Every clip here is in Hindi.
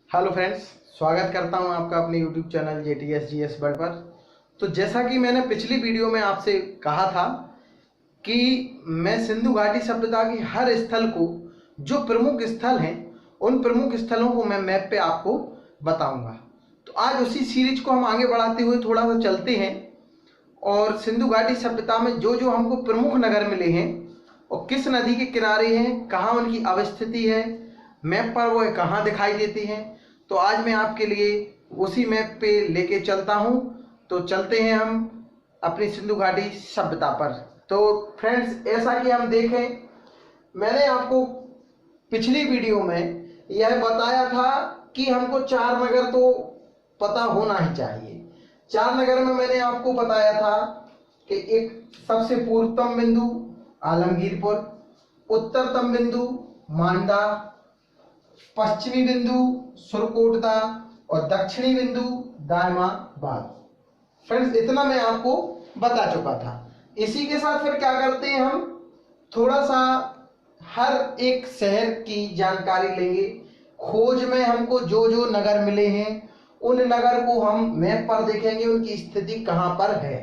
हेलो फ्रेंड्स, स्वागत करता हूं आपका अपने यूट्यूब चैनल JTSGS वर्ल्ड पर। तो जैसा कि मैंने पिछली वीडियो में आपसे कहा था कि मैं सिंधु घाटी सभ्यता की हर स्थल को, जो प्रमुख स्थल हैं, उन प्रमुख स्थलों को मैं मैप पे आपको बताऊंगा। तो आज उसी सीरीज को हम आगे बढ़ाते हुए थोड़ा सा चलते हैं और सिंधु घाटी सभ्यता में जो जो हमको प्रमुख नगर मिले हैं और किस नदी के किनारे हैं, कहाँ उनकी अवस्थिति है, मैप पर वो कहाँ दिखाई देती हैं, तो आज मैं आपके लिए उसी मैप पे लेके चलता हूँ। तो चलते हैं हम अपनी सिंधु घाटी सभ्यता पर। तो फ्रेंड्स, ऐसा कि हम देखें, मैंने आपको पिछली वीडियो में यह बताया था कि हमको 4 नगर तो पता होना ही चाहिए। 4 नगर में मैंने आपको बताया था कि एक सबसे पूर्वतम बिंदु आलमगीरपुर, उत्तरतम बिंदु मांडा, पश्चिमी बिंदु सुरकोटदा और दक्षिणी बिंदु दायमाबाद। फ्रेंड्स, इतना मैं आपको बता चुका था। इसी के साथ फिर क्या करते हैं, हम थोड़ा सा हर एक शहर की जानकारी लेंगे। खोज में हमको जो जो नगर मिले हैं उन नगर को हम मैप पर देखेंगे, उनकी स्थिति कहां पर है।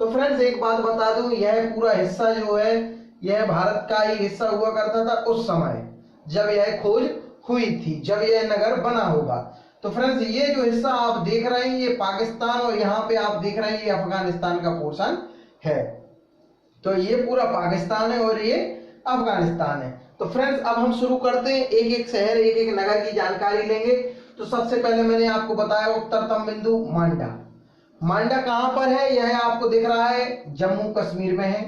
तो फ्रेंड्स, एक बात बता दूं, यह पूरा हिस्सा जो है यह भारत का ही हिस्सा हुआ करता था उस समय जब यह खोज हुई थी, जब यह नगर बना होगा। तो फ्रेंड्स, ये जो हिस्सा आप देख रहे हैं ये पाकिस्तान और यहाँ पे आप देख रहे हैं ये अफगानिस्तान का पोर्शन है। तो ये पूरा पाकिस्तान है और ये अफगानिस्तान है। तो फ्रेंड्स, अब हम शुरू करते हैं, एक एक शहर एक एक नगर की जानकारी लेंगे। तो सबसे पहले मैंने आपको बताया उत्तरतम बिंदु मांडा। मांडा कहां पर है, यह आपको दिख रहा है जम्मू कश्मीर में है।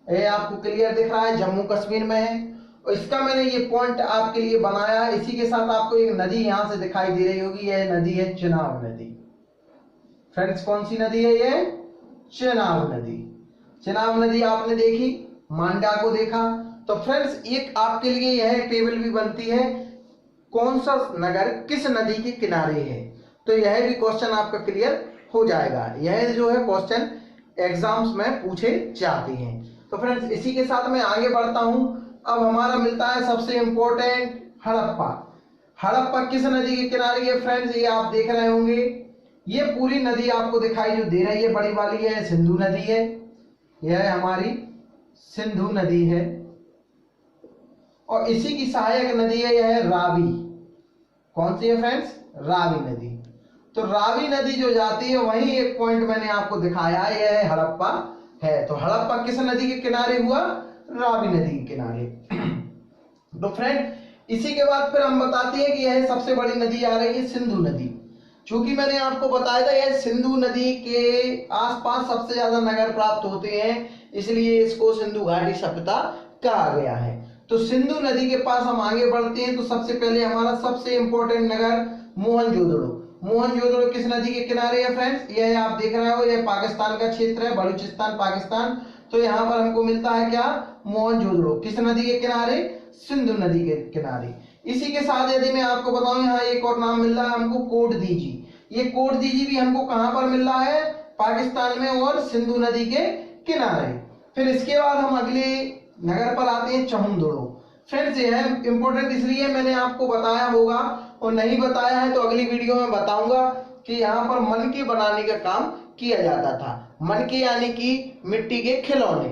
यह आपको क्लियर दिख रहा है जम्मू कश्मीर में है और इसका मैंने ये पॉइंट आपके लिए बनाया है। इसी के साथ आपको एक नदी यहां से दिखाई दे रही होगी, यह नदी है चेनाब नदी। फ्रेंड्स, कौन सी नदी है, यह चेनाब नदी। चेनाब नदी आपने देखी, मांडा को देखा। तो फ्रेंड्स, एक आपके लिए यह टेबल भी बनती है, कौन सा नगर किस नदी के किनारे है। तो यह भी क्वेश्चन आपका क्लियर हो जाएगा। यह जो है क्वेश्चन एग्जाम्स में पूछे जाते हैं। तो फ्रेंड्स, इसी के साथ मैं आगे बढ़ता हूं। अब हमारा मिलता है सबसे इंपॉर्टेंट हड़प्पा। हड़प्पा किस नदी के किनारे है फ्रेंड्स, ये आप देख रहे होंगे। ये पूरी नदी आपको दिखाई जो दे रही है बड़ी वाली है, सिंधु नदी है। यह हमारी सिंधु नदी है और इसी की सहायक नदी है यह रावी। कौन सी है फ्रेंड्स, रावी नदी। तो रावी नदी जो जाती है वही एक पॉइंट मैंने आपको दिखाया है, यह हड़प्पा है। तो हड़प्पा किस नदी के किनारे हुआ, रावी नदी के किनारे। तो फ्रेंड, इसी के बाद फिर हम बताते हैं कि यह सबसे बड़ी नदी आ रही है सिंधु नदी। चूंकि मैंने आपको बताया था यह सिंधु नदी के आसपास सबसे ज्यादा नगर प्राप्त होते हैं, इसलिए इसको सिंधु घाटी सभ्यता कहा गया है। तो सिंधु नदी के पास हम आगे बढ़ते हैं। तो सबसे पहले हमारा सबसे इंपॉर्टेंट नगर मोहनजोदड़ो। मोहनजोदड़ो किस नदी के किनारे है फ्रेंड्स, यह आप देख रहे हो, यह पाकिस्तान का क्षेत्र है, बलूचिस्तान पाकिस्तान। तो यहाँ पर हमको मिलता है क्या, मोहनजोदड़ो किस नदी के किनारे, सिंधु नदी के किनारे। इसी के साथ यदि मैं आपको बताऊं, यहाँ एक और नाम मिल रहा है हमको, कोट दीजी। ये कोट दीजी भी हमको कहां पर मिल रहा है, पाकिस्तान में और सिंधु नदी के किनारे। फिर इसके बाद हम अगले नगर पर आते हैं चहुंदड़ो। फ्रेंड्स, यह इंपॉर्टेंट इसलिए मैंने आपको बताया होगा और नहीं बताया है तो अगली वीडियो में बताऊंगा कि यहाँ पर मन के बनाने का काम किया जाता था। मन के यानी कि मिट्टी के खिलौने।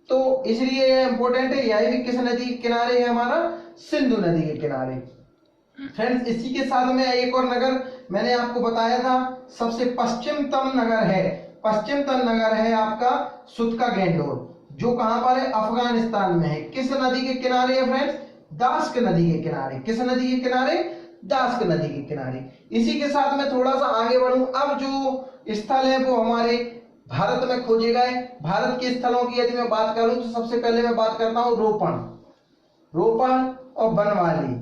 तो इसलिए यह इंपॉर्टेंट है। यह भी किस नदी के किनारे है, हमारा सिंधु नदी के किनारे। फ्रेंड्स, इसी के साथ में एक और नगर मैंने आपको बताया था, सबसे पश्चिमतम नगर है, पश्चिमतम नगर है आपका सुतका गेंडोर, जो कहां पर है, अफगानिस्तान में है। किस नदी के किनारे है फ्रेंड्स, दास्क नदी के किनारे। किस नदी के किनारे, दास्क नदी के किनारे। इसी के साथ में थोड़ा सा आगे बढ़ूं। अब जो स्थल है वो हमारे भारत में खोजे गए। भारत के स्थलों की यदि मैं बात करूं तो सबसे पहले मैं बात करता हूं रोपण, रोपण और बनमाली।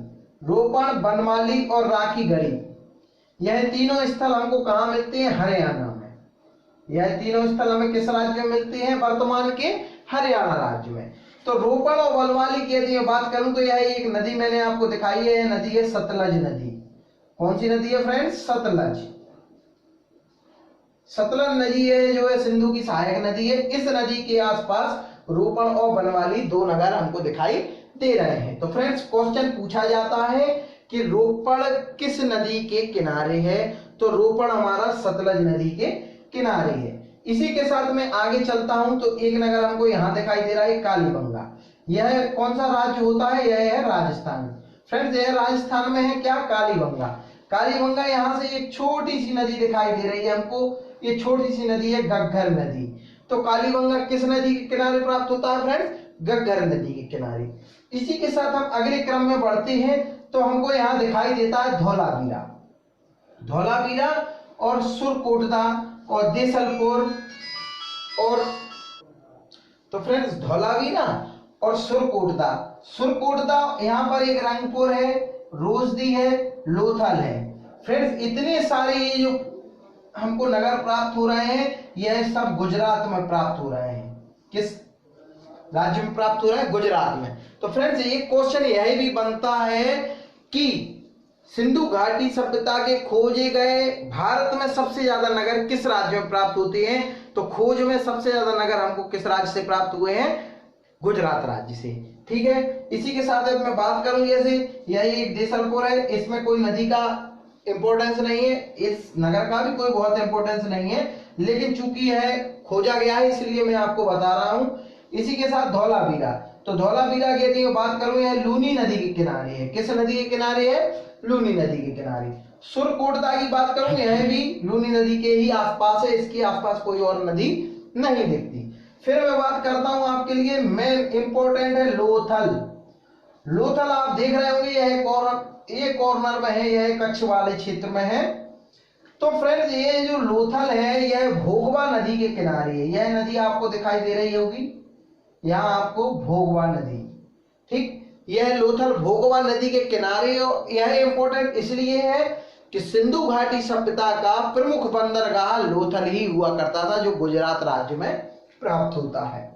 रोपण, बनमाली और राखीगढ़ी, यह तीनों स्थल हमको कहां मिलते हैं, हरियाणा में। यह तीनों स्थल हमें किस राज्य में मिलते हैं, वर्तमान के हरियाणा राज्य में। तो रोपण और बनमाली की यदि मैं बात करूं तो यह एक नदी मैंने आपको दिखाई है, यह नदी है सतलज नदी। कौन सी नदी है फ्रेंड्स, सतलज। सतलज नदी है जो है सिंधु की सहायक नदी है। इस नदी के आसपास रोपण और बनवाली दो नगर हमको दिखाई दे रहे हैं। तो फ्रेंड्स क्वेश्चन पूछा जाता है कि रोपड़ किस नदी के किनारे है, तो रोपड़ हमारा सतलज नदी के किनारे है। इसी के साथ मैं आगे चलता हूं तो एक नगर हमको यहाँ दिखाई दे रहा है कालीबंगा। यह कौन सा राज्य होता है? यह है राजस्थान। फ्रेंड्स यह राजस्थान में है क्या? कालीबंगा। कालीबंगा यहाँ से एक छोटी सी नदी दिखाई दे रही है हमको, ये छोटी सी नदी है घग्गर नदी। तो कालीबंगा किस नदी के किनारे प्राप्त होता है फ्रेंड्स? घग्गर नदी के किनारे। इसी के साथ हम अगले क्रम में बढ़ते हैं तो हमको यहाँ दिखाई देता है धौलावीरा। धौलावीरा और सुरकोटदा और देसलपुर और तो फ्रेंड्स धौलावीरा और सुरकोटदा। सुरकोटदा यहाँ पर एक रंगपुर है, रोजदी है, लोथल है। फ्रेंड्स इतने सारे ये जो हमको नगर प्राप्त हो रहे हैं यह सब गुजरात में प्राप्त हो रहे हैं। किस राज्य में प्राप्त हो रहा है? गुजरात में। तो फ्रेंड्स ये क्वेश्चन यही भी बनता है कि सिंधु घाटी सभ्यता के खोजे गए भारत में सबसे ज्यादा नगर किस राज्य में प्राप्त होते हैं? तो खोज में सबसे ज्यादा नगर हमको किस राज्य से प्राप्त हुए हैं? गुजरात राज्य से। ठीक है, इसी के साथ मैं बात करूं जैसे यही एक देसलपुर है, इसमें कोई नदी का इंपॉर्टेंस नहीं है, इस नगर का भी कोई बहुत इंपॉर्टेंस नहीं है, लेकिन चूंकि यह खोजा गया है इसलिए मैं आपको बता रहा हूं। इसी के साथ धौलावीरा, तो धौलावीरा की यदि बात करूं यह लूनी नदी के किनारे है। किस नदी के किनारे है? लूनी नदी के किनारे। सुरकोटदा की बात करूं यह भी लूनी नदी के ही आसपास है, इसके आसपास कोई और नदी नहीं दिखती। फिर मैं बात करता हूं आपके लिए मेन इंपॉर्टेंट है लोथल। लोथल आप देख रहे होंगे यह कॉर्नर में है, यह कच्छ वाले क्षेत्र में है। तो फ्रेंड्स ये जो लोथल है यह भोगवा नदी के किनारे है। यह नदी आपको दिखाई दे रही होगी, यहाँ आपको भोगवा नदी। ठीक, यह लोथल भोगवा नदी के किनारे। यह इंपॉर्टेंट इसलिए है कि सिंधु घाटी सभ्यता का प्रमुख बंदरगाह लोथल ही हुआ करता था, जो गुजरात राज्य में प्राप्त होता है।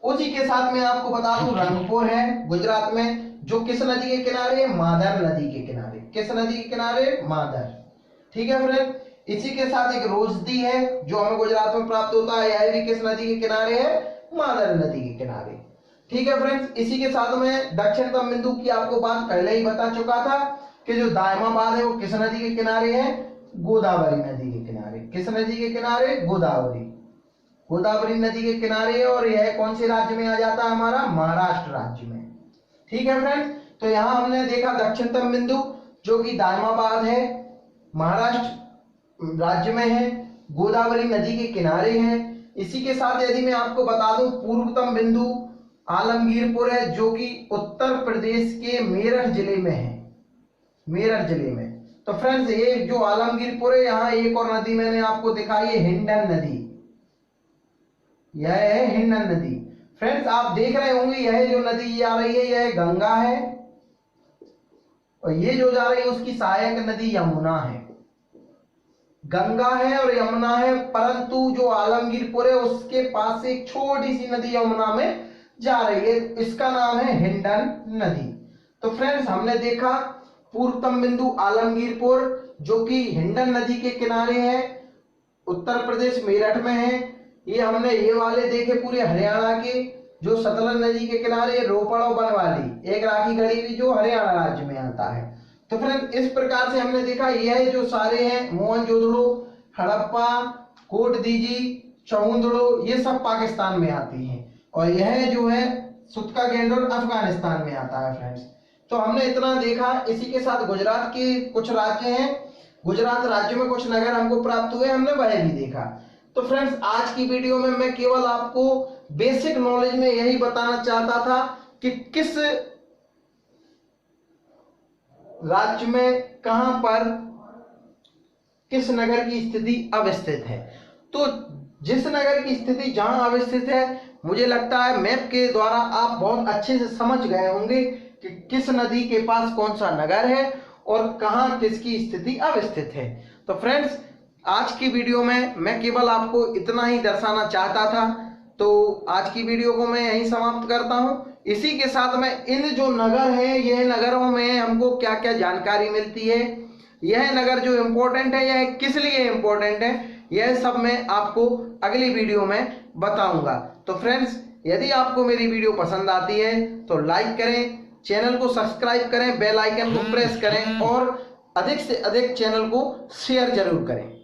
उसी के साथ मैं आपको बता दूं रंगपुर है गुजरात में, जो किस नदी के किनारे? मादर नदी के किनारे। किस नदी के किनारे? मादर। ठीक है फ्रेंड, इसी के साथ एक रोजदी है जो हमें गुजरात में प्राप्त होता है, यह भी किस नदी के किनारे है? मादर नदी के किनारे। ठीक है फ्रेंड्स, इसी के साथ में दक्षिणतम बिंदु की आपको बात पहले ही बता चुका था कि जो दायमाबाद है वो किस नदी के किनारे है? गोदावरी नदी के किनारे। किस नदी के किनारे? गोदावरी। गोदावरी नदी के किनारे। और यह कौन से राज्य में आ जाता है? हमारा महाराष्ट्र राज्य में। ठीक है फ्रेंड्स, तो यहां हमने देखा दक्षिणतम बिंदु जो कि दायमाबाद है, महाराष्ट्र राज्य में है, गोदावरी नदी के किनारे है। इसी के साथ यदि मैं आपको बता दूं पूर्वतम बिंदु आलमगीरपुर है, जो कि उत्तर प्रदेश के मेरठ जिले में है। मेरठ जिले में। तो फ्रेंड्स ये जो आलमगीरपुर है, यहाँ एक और नदी मैंने आपको दिखाई है, हिंडन नदी। यह है हिंडन नदी। फ्रेंड्स आप देख रहे होंगे यह जो नदी आ रही है यह गंगा है, और ये जो जा रही है उसकी सहायक नदी यमुना है। गंगा है और यमुना है, परंतु जो आलमगीरपुर है उसके पास से एक छोटी सी नदी यमुना में जा रही है, इसका नाम है हिंडन नदी। तो फ्रेंड्स हमने देखा पूर्वतम बिंदु आलमगीरपुर जो कि हिंडन नदी के किनारे है, उत्तर प्रदेश मेरठ में है। ये हमने ये वाले देखे पूरे हरियाणा के जो सतलज नदी के किनारे रोपड़ और बनवाली, एक राखी गढ़ी भी जो हरियाणा राज्य में आता है। तो फ्रेंड इस प्रकार से हमने देखा यह जो सारे हैं मोहनजोदड़ो, हड़प्पा, कोटदीजी, चौंदड़ो, ये सब पाकिस्तान में आती हैं, और यह जो है सुतका गेंडोर अफगानिस्तान में आता है फ्रेंड्स। तो हमने इतना देखा। इसी के साथ गुजरात के कुछ राज्य हैं, गुजरात राज्य में कुछ नगर हमको प्राप्त हुए, हमने वह भी देखा। तो फ्रेंड्स आज की वीडियो में मैं केवल आपको बेसिक नॉलेज में यही बताना चाहता था कि किस राज्य में कहां पर किस नगर की स्थिति अवस्थित है। तो जिस नगर की स्थिति जहां अवस्थित है, मुझे लगता है मैप के द्वारा आप बहुत अच्छे से समझ गए होंगे कि किस नदी के पास कौन सा नगर है और कहां किसकी स्थिति अवस्थित है। तो फ्रेंड्स आज की वीडियो में मैं केवल आपको इतना ही दर्शाना चाहता था। तो आज की वीडियो को मैं यहीं समाप्त करता हूं। इसी के साथ में इन जो नगर हैं, यह नगरों में हमको क्या क्या जानकारी मिलती है, यह नगर जो इम्पोर्टेंट है, यह किस लिए इम्पोर्टेंट है, यह सब मैं आपको अगली वीडियो में बताऊंगा। तो फ्रेंड्स यदि आपको मेरी वीडियो पसंद आती है तो लाइक करें, चैनल को सब्सक्राइब करें, बेल आइकन को प्रेस करें और अधिक से अधिक चैनल को शेयर जरूर करें।